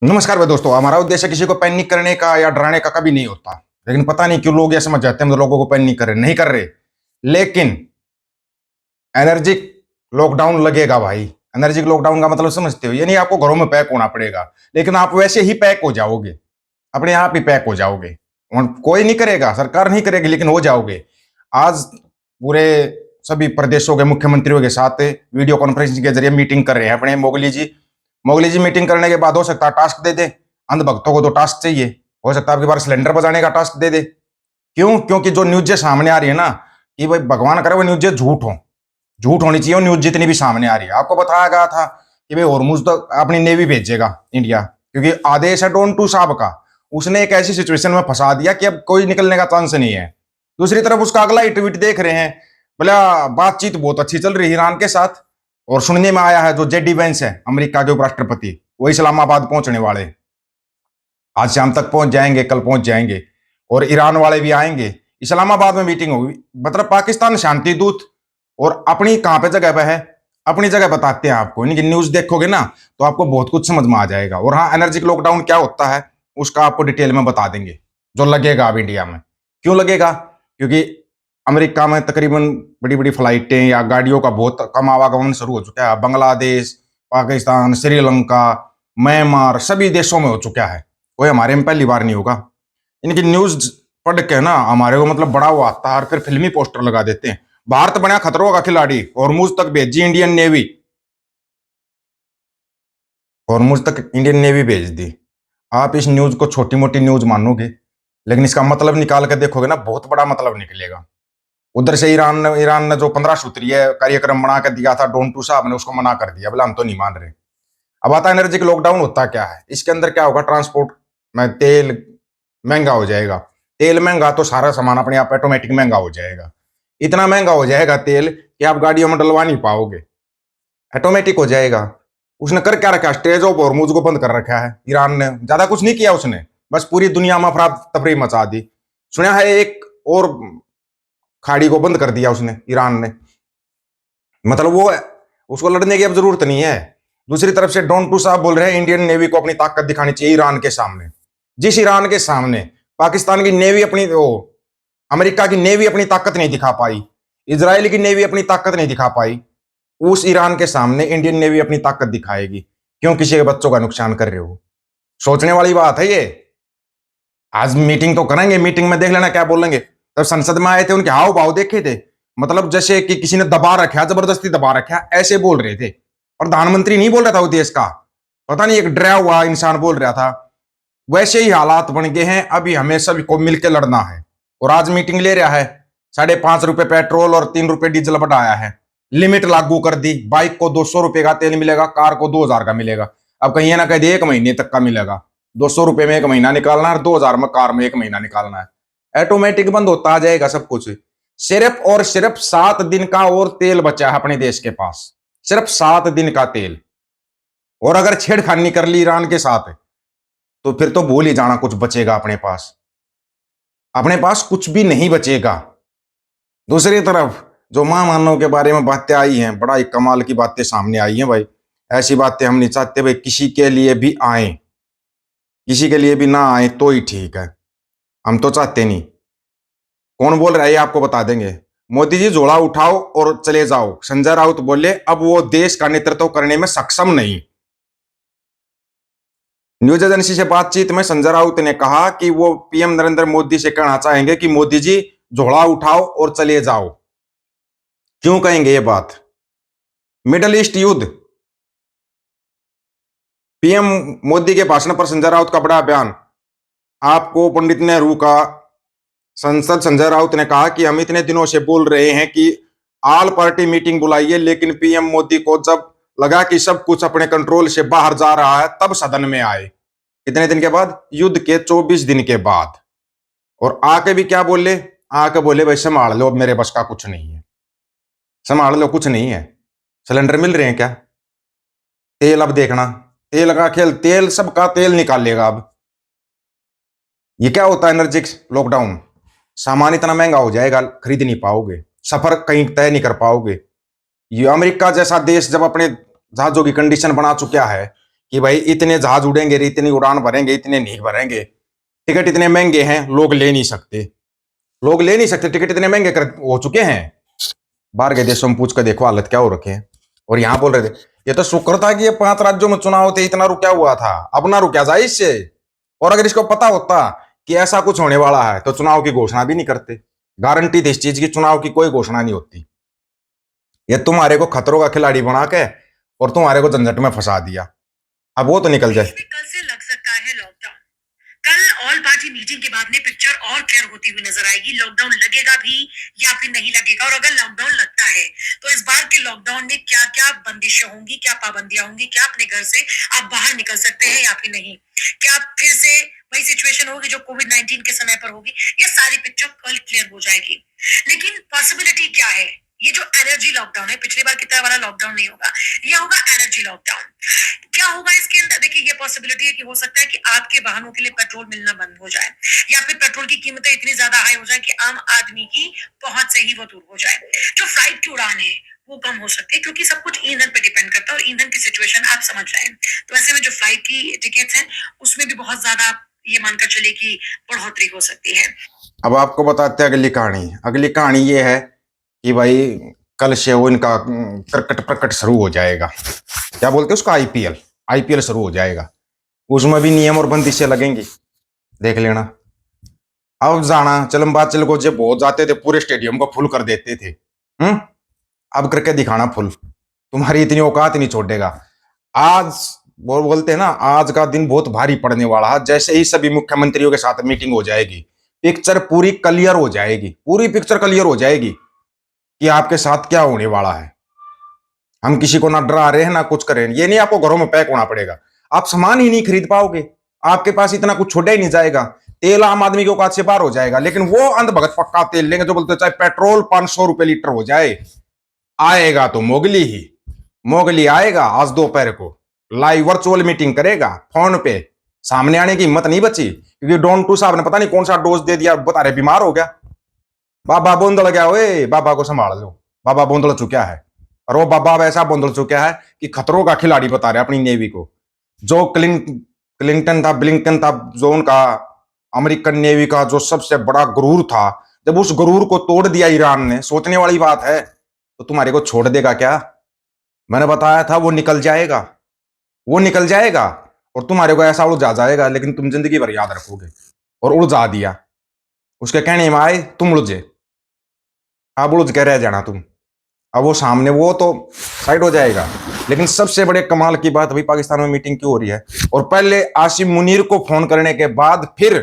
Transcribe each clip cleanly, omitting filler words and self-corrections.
नमस्कार भाई दोस्तों। हमारा उद्देश्य किसी को पैनिक करने का या डराने का कभी नहीं होता, लेकिन पता नहीं क्यों लोग ये समझ जाते हैं हम लोगों को पैनिक कर रहे नहीं कर रहे। लेकिन एनर्जी लॉकडाउन लगेगा भाई। एनर्जी लॉकडाउन का मतलब समझते हो, यानी आपको घरों में पैक होना पड़ेगा, लेकिन आप वैसे ही पैक हो जाओगे, अपने आप ही पैक हो जाओगे। और कोई नहीं करेगा, सरकार नहीं करेगी, लेकिन हो जाओगे। आज पूरे सभी प्रदेशों के मुख्यमंत्रियों के साथ वीडियो कॉन्फ्रेंसिंग के जरिए मीटिंग कर रहे हैं अपने मोगली जी मीटिंग करने के बाद हो सकता है टास्क दे दे। अंधभक्तों को तो टास्क चाहिए, हो सकता है आपके पास सिलेंडर बजाने का टास्क दे दे। क्यों? क्योंकि जो न्यूज़ सामने आ रही है ना, कि भाई भगवान करे वो न्यूज़ झूठ होनी चाहिए। वो न्यूज़ जितनी भी सामने आ रही है, आपको बताया गया था कि भाई हॉर्मुज तो अपनी नेवी भेजेगा इंडिया, क्योंकि आदेश है डोन टू साहब का। उसने एक ऐसी सिचुएशन में फंसा दिया कि अब कोई निकलने का चांस नहीं है। दूसरी तरफ उसका अगला ही ट्वीट देख रहे हैं, बोला बातचीत बहुत अच्छी चल रही है ईरान के साथ, और सुनने में आया है जो जेडी वेंस है अमेरिका के उपराष्ट्रपति, वो इस्लामाबाद पहुंचने वाले। आज शाम तक पहुंच जाएंगे, कल पहुंच जाएंगे, और ईरान वाले भी आएंगे। इस्लामाबाद में मीटिंग होगी। मतलब पाकिस्तान शांति दूत, और अपनी कहां पे जगह पे है, अपनी जगह बताते हैं आपको। इनकी न्यूज देखोगे ना तो आपको बहुत कुछ समझ में आ जाएगा। और हाँ, एनर्जी लॉकडाउन क्या होता है उसका आपको डिटेल में बता देंगे, जो लगेगा अब इंडिया में। क्यों लगेगा? क्योंकि अमेरिका में तकरीबन बड़ी बड़ी फ्लाइटें या गाड़ियों का बहुत कम आवागमन शुरू हो चुका है। बांग्लादेश, पाकिस्तान, श्रीलंका, म्यांमार, सभी देशों में हो चुका है। कोई हमारे में पहली बार नहीं होगा। इनकी न्यूज पढ़ के ना हमारे को मतलब बड़ा वो आता है, और फिर फिल्मी पोस्टर लगा देते हैं। भारत बना खतरों का खिलाड़ी, हॉर्मुज तक भेजी इंडियन नेवी। हॉर्मुज तक इंडियन नेवी भेज दी। आप इस न्यूज को छोटी मोटी न्यूज मानोगे, लेकिन इसका मतलब निकाल कर देखोगे ना, बहुत बड़ा मतलब निकलेगा। उधर से ईरान ने जो 15 सूत्रीय कार्यक्रम बना कर दिया था डोन टू साहब ने, उसको मना कर दिया, बोला हम तो नहीं मान रहे। अब आता है एनर्जी की लॉकडाउन होता क्या है। इसके अंदर क्या होगा, ट्रांसपोर्ट में तेल महंगा हो जाएगा। तेल महंगा तो सारा सामान अपने आप ऑटोमेटिक महंगा हो जाएगा। इतना महंगा हो जाएगा तेल कि आप गाड़ियों में डलवा नहीं पाओगे, ऑटोमेटिक हो जाएगा। उसने कर क्या रखा, स्टेज ऑफ हॉर्मुज को बंद कर रखा है ईरान ने। ज्यादा कुछ नहीं किया उसने, बस पूरी दुनिया में अफरा तफरी मचा दी। सुना है एक और खाड़ी को बंद कर दिया उसने, ईरान ने। मतलब वो उसको लड़ने की अब जरूरत नहीं है। दूसरी तरफ से डोन टू साहब बोल रहे हैं इंडियन नेवी को अपनी ताकत दिखानी चाहिए ईरान के सामने। जिस ईरान के सामने पाकिस्तान की नेवी अपनी अमेरिका की नेवी अपनी ताकत नहीं दिखा पाई, इजराइल की नेवी अपनी ताकत नहीं दिखा पाई, उस ईरान के सामने इंडियन नेवी अपनी ताकत दिखाएगी। क्यों किसी के बच्चों का नुकसान कर रहे हो? सोचने वाली बात है ये। आज मीटिंग तो करेंगे, मीटिंग में देख लेना क्या बोलेंगे। तब संसद में आए थे, उनके हाव भाव देखे थे, मतलब जैसे कि किसी ने दबा रखा, जबरदस्ती दबा रखा, ऐसे बोल रहे थे। प्रधानमंत्री नहीं बोल रहा था वो देश का, पता नहीं एक डरा हुआ इंसान बोल रहा था। वैसे ही हालात बन गए हैं, अभी हमें सभी को मिलकर लड़ना है। और आज मीटिंग ले रहा है, ₹5.5 पेट्रोल और ₹3 डीजल बढ़ाया है। लिमिट लागू कर दी, बाइक को ₹200 का तेल मिलेगा, कार को 2000 का मिलेगा। अब कहीं ना कहीं 1 महीने तक का मिलेगा। ₹200 में 1 महीना निकालना है, 2000 में कार में 1 महीना निकालना है। ऑटोमेटिक बंद होता आ जाएगा सब कुछ। सिर्फ और सिर्फ 7 दिन का और तेल बचा है अपने देश के पास, सिर्फ 7 दिन का तेल। और अगर छेड़खानी कर ली ईरान के साथ तो फिर तो भूल ही जाना कुछ बचेगा अपने पास। अपने पास कुछ भी नहीं बचेगा। दूसरी तरफ जो महामानव के बारे में बातें आई हैं, बड़ा ही कमाल की बातें सामने आई हैं भाई। ऐसी बातें हम नहीं चाहते भाई किसी के लिए भी आए, किसी के लिए भी ना आए तो ही ठीक है, हम तो चाहते नहीं। कौन बोल रहा है ये आपको बता देंगे। मोदी जी झोला उठाओ और चले जाओ, संजय राउत बोले अब वो देश का नेतृत्व करने में सक्षम नहीं। न्यूज एजेंसी से बातचीत में संजय राउत ने कहा कि वो पीएम नरेंद्र मोदी से कहना चाहेंगे कि मोदी जी झोला उठाओ और चले जाओ। क्यों कहेंगे ये बात? मिडल ईस्ट युद्ध, पीएम मोदी के भाषण पर संजय राउत का बड़ा बयान। आपको पंडित नेहरू का संसद संजय राउत ने कहा कि हम इतने दिनों से बोल रहे हैं कि ऑल पार्टी मीटिंग बुलाइए, लेकिन पीएम मोदी को जब लगा कि सब कुछ अपने कंट्रोल से बाहर जा रहा है तब सदन में आए। कितने दिन के बाद? युद्ध के 24 दिन के बाद। और आके भी क्या बोले? आके बोले भाई संभाल लो, अब मेरे बस का कुछ नहीं है, संभाल लो, कुछ नहीं है। सिलेंडर मिल रहे हैं क्या? तेल अब देखना, तेल का खेल, तेल सबका तेल निकालेगा अब। ये क्या होता है एनर्जी लॉकडाउन? सामान इतना महंगा हो जाएगा, खरीद नहीं पाओगे, सफर कहीं तय नहीं कर पाओगे। ये अमेरिका जैसा देश जब अपने जहाजों की कंडीशन बना चुका है कि भाई इतने जहाज उड़ेंगे रे, इतनी उड़ान भरेंगे, इतने नहीं भरेंगे, टिकट इतने महंगे हैं, लोग ले नहीं सकते, लोग ले नहीं सकते, टिकट इतने महंगे हो चुके हैं। बाहर के देशों में पूछ कर देखो हालत क्या हो रखे हैं। और यहां बोल रहे थे ये तो शुक्र था कि ये 5 राज्यों में चुनाव थे, इतना रुका हुआ था, अब ना रुका जाए इससे। और अगर इसको पता होता कि ऐसा कुछ होने वाला है तो चुनाव की घोषणा भी नहीं करते। गारंटी थी इस चीज की, चुनाव की कोई घोषणा नहीं होती। ये तुम्हारे को खतरों का खिलाड़ी बना के और तुम्हारे को झंझट में फंसा दिया। अब वो तो निकल जाए। कल से लग सकता है लॉकडाउन। कल ऑल पार्टी मीटिंग के बाद में पिक्चर और क्लियर होती हुई नजर आएगी। लॉकडाउन लगेगा भी या फिर नहीं लगेगा, और अगर लॉकडाउन लगता है तो इस बार के लॉकडाउन में क्या क्या बंदिशें होंगी, क्या पाबंदियां होंगी, क्या अपने घर से आप बाहर निकल सकते हैं या फिर नहीं, क्या फिर से वही सिचुएशन होगी जो कोविड-19 के समय पर होगी। ये सारी पिक्चर कल क्लियर हो जाएगी। लेकिन पॉसिबिलिटी क्या है, ये जो एनर्जी लॉकडाउन है, पिछली बार की तरह वाला लॉकडाउन नहीं होगा, ये होगा एनर्जी लॉकडाउन। क्या होगा इसके अंदर, देखिए ये पॉसिबिलिटी है कि हो सकता है कि आपके वाहनों के लिए पेट्रोल मिलना बंद हो जाए, या फिर पेट्रोल की कीमतें इतनी ज्यादा हाई हो जाए कि आम आदमी की पहुंच से ही वो दूर हो जाए। जो फ्लाइट की उड़ान है वो कम हो सकती है, क्योंकि सब कुछ ईंधन पे डिपेंड करता है, और ईंधन की सिचुएशन आप समझ रहे हैं। तो ऐसे में जो फ्लाइट की टिकट्स हैं उसमें भी बहुत ज्यादा ये मानकर चले कि बढ़ोतरी हो सकती है। अब आपको बताते हैं अगली कहानी। अगली कहानी ये है कि भाई कल से वो इनका क्रिकेट प्रकट शुरू हो जाएगा। क्या बोलते हैं उसको, आईपीएल। आईपीएल शुरू हो जाएगा, उसमें भी नियम और बंदिशें लगेंगी, देख लेना। अब जाना चलम बात चल को जब बहुत जाते थे पूरे स्टेडियम को फुल कर देते थे। अब करके दिखाना फुल, तुम्हारी इतनी औकात नहीं छोड़ेगा। आज वो बोलते हैं ना, आज का दिन बहुत भारी पड़ने वाला है। जैसे ही सभी मुख्यमंत्रियों के साथ मीटिंग हो जाएगी, पिक्चर पूरी क्लियर हो जाएगी, पूरी पिक्चर क्लियर हो जाएगी कि आपके साथ क्या होने वाला है। हम किसी को ना डरा रहे हैं ना कुछ करें, ये नहीं आपको घरों में पैक होना पड़ेगा, आप सामान ही नहीं खरीद पाओगे, आपके पास इतना कुछ छोड़ा ही नहीं जाएगा। तेल आम आदमी के औकात से बाहर हो जाएगा, लेकिन वो अंधभगत पक्का तेल लेंगे जो बोलते चाहे पेट्रोल 500 रुपए लीटर हो जाए। आएगा तो मोगली ही, मोगली आएगा आज दोपहर को, लाइव वर्चुअल मीटिंग करेगा फोन पे, सामने आने की हिम्मत नहीं बची, क्योंकि डॉन टू साहब ने पता नहीं कौन सा डोज दे दिया, बता रहे बीमार हो गया। बाबा बोंदल गया, ओए बाबा को संभाल लो, बाबा बोंदल चुका है। और वो बाबा वैसा बोंदल चुका है कि खतरों का खिलाड़ी बता रहे अपनी नेवी को। जो क्लिंटन था, ब्लिंकन था, जो उनका अमेरिकन नेवी का जो सबसे बड़ा गुरूर था, जब उस गुरूर को तोड़ दिया ईरान ने, सोचने वाली बात है, तो तुम्हारे को छोड़ देगा क्या? मैंने बताया था वो निकल जाएगा, वो निकल जाएगा और तुम्हारे को ऐसा उलझा जाएगा, लेकिन तुम जिंदगी भर याद रखोगे। और उलझा दिया, उसके कहने में आए तुम उलझे, अब उलझ के रह जाना तुम। अब वो सामने वो तो साइड हो जाएगा। लेकिन सबसे बड़े कमाल की बात, अभी पाकिस्तान में मीटिंग क्यों हो रही है, और पहले आसिम मुनीर को फोन करने के बाद फिर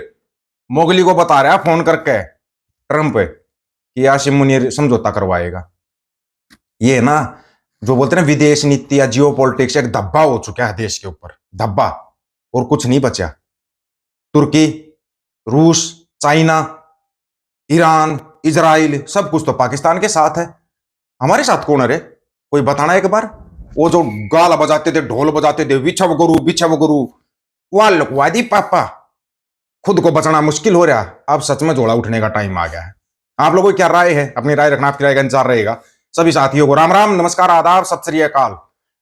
मोगली को बता रहा है फोन करके ट्रंप कि आसिम मुनीर समझौता करवाएगा। ये ना जो बोलते हैं ना विदेश नीति या जियो पॉलिटिक्स, एक धब्बा हो चुका है देश के ऊपर, धब्बा, और कुछ नहीं बचा। तुर्की, रूस, चाइना, ईरान, इजराइल, सब कुछ तो पाकिस्तान के साथ है। हमारे साथ कौन है रे, कोई बताना एक बार। वो जो गाल बजाते थे, ढोल बजाते थे, बिछव गुरु, वह लुकवादी पापा, खुद को बचाना मुश्किल हो रहा। अब सच में जोड़ा उठने का टाइम आ गया है। आप लोगों की क्या राय है, अपनी राय रखना, आपकी राय का इंतजार रहेगा। सभी साथियों को राम राम, नमस्कार, आदाब, सत श्री अकाल।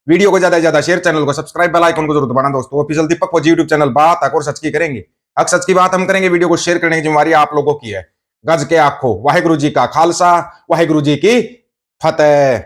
वीडियो को ज्यादा से ज्यादा शेयर, चैनल को सब्सक्राइब, बेल आइकन को जरूर दबाना दोस्तों। ऑफिशियल दीपक फौजी यूट्यूब चैनल, बात हक और सच की करेंगे, हक सच की बात हम करेंगे। वीडियो को शेयर करने की जिम्मेवारी आप लोगों की है। गज के आखो, वाहिगुरु जी का खालसा, वाहिगुरु जी की फतेह।